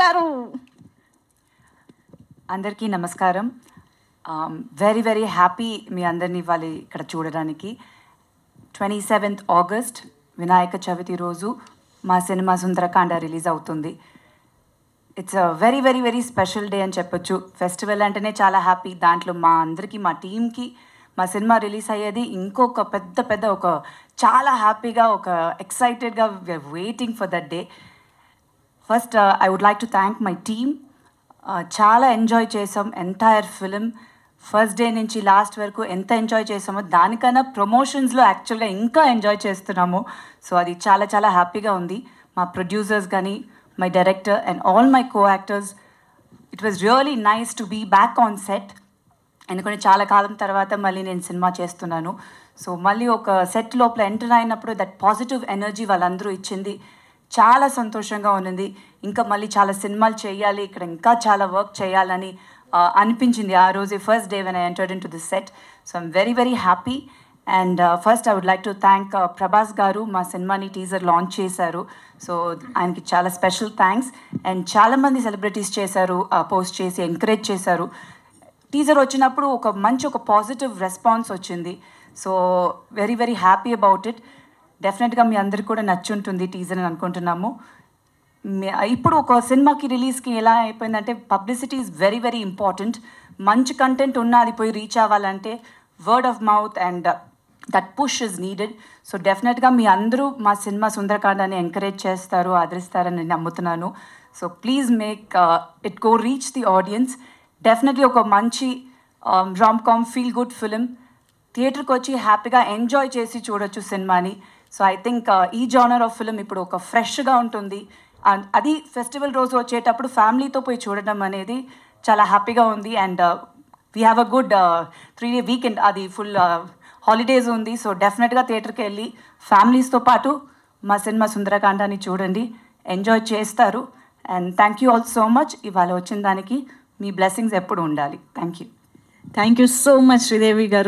గారు. అందరికీ నమస్కారం. వెరీ వెరీ హ్యాపీ మీ అందరినీ ఇవాళ ఇక్కడ చూడడానికి. 27th ఆగస్ట్ వినాయక చవితి రోజు మా సినిమా సుందరకాండ రిలీజ్ అవుతుంది. It's a very very very special day అని చెప్పొచ్చు. ఫెస్టివల్ అంటేనే చాలా హ్యాపీ. దాంట్లో మా అందరికీ, మా టీమ్కి మా సినిమా రిలీజ్ అయ్యేది ఇంకొక పెద్ద ఒక చాలా హ్యాపీగా, ఒక ఎక్సైటెడ్గా waiting for that day. First I would like to thank my team. చాలా ఎంజాయ్ చేసాం ఎంటైర్ ఫిలిం. ఫస్ట్ డే నుంచి లాస్ట్ వరకు ఎంత ఎంజాయ్ చేసామో దానికన్నా ప్రమోషన్స్లో యాక్చువల్గా ఇంకా ఎంజాయ్ చేస్తున్నాము. సో అది చాలా చాలా హ్యాపీగా ఉంది. మా ప్రొడ్యూసర్స్ కానీ, my director and all my co actors, it was really nice to be back on set. ఎందుకంటే చాలా కాలం తర్వాత మళ్ళీ నేను సినిమా చేస్తున్నాను. సో మళ్ళీ ఒక సెట్ లోపల ఎంటర్ అయినప్పుడు దట్ పాజిటివ్ ఎనర్జీ వాళ్ళందరూ ఇచ్చింది. చాలా సంతోషంగా ఉన్నది. ఇంకా మళ్ళీ చాలా సినిమాలు చేయాలి, ఇక్కడ ఇంకా చాలా వర్క్ చేయాలని అనిపించింది ఆ రోజే, first day when I entered in to this set. So I'm very very happy. And first I would like to thank Prabhas garu. మా సినిమాని టీజర్ లాంచ్ చేశారు. సో ఆయనకి చాలా స్పెషల్ థ్యాంక్స్. అండ్ చాలామంది సెలబ్రిటీస్ చేశారు, పోస్ట్ చేసి ఎంకరేజ్ చేశారు. టీజర్ వచ్చినప్పుడు ఒక పాజిటివ్ రెస్పాన్స్ వచ్చింది. So very very happy about it. డెఫినెట్గా మీ అందరికి కూడా నచ్చుంటుంది టీజర్ అని అనుకుంటున్నాము. ఇప్పుడు ఒక సినిమాకి రిలీజ్కి ఎలా అయిపోయిందంటే publicity is very very important. మంచి కంటెంట్ ఉన్నా అది పోయి రీచ్ అవ్వాలంటే word of mouth and that push is needed. So డెఫినెట్గా మీ అందరూ మా సినిమా సుందరకాండాన్ని ఎంకరేజ్ చేస్తారు, ఆదరిస్తారని నేను నమ్ముతున్నాను. So please make it go reach the audience. Definitely ఒక మంచి రామ్-కామ్ ఫీల్ గుడ్ ఫిలిం. థియేటర్కి వచ్చి హ్యాపీగా ఎంజాయ్ చేసి చూడొచ్చు సినిమాని. సో ఐ థింక్ ఈ జానర్ ఆఫ్ ఫిలిం ఇప్పుడు ఒక ఫ్రెష్గా ఉంటుంది. అది ఫెస్టివల్ రోజు వచ్చేటప్పుడు ఫ్యామిలీతో పోయి చూడడం అనేది చాలా హ్యాపీగా ఉంది. And we have a good 3-day weekend, అది ఫుల్ హాలిడేస్ ఉంది. సో డెఫినెట్గా థియేటర్కి వెళ్ళి ఫ్యామిలీస్తో పాటు మా సినిమా సుందరకాండాన్ని చూడండి, ఎంజాయ్ చేస్తారు. And thank you all so much. ఇవాళ వచ్చిన దానికి మీ బ్లెస్సింగ్స్ ఎప్పుడు ఉండాలి. Thank you so much Sridevi గారు.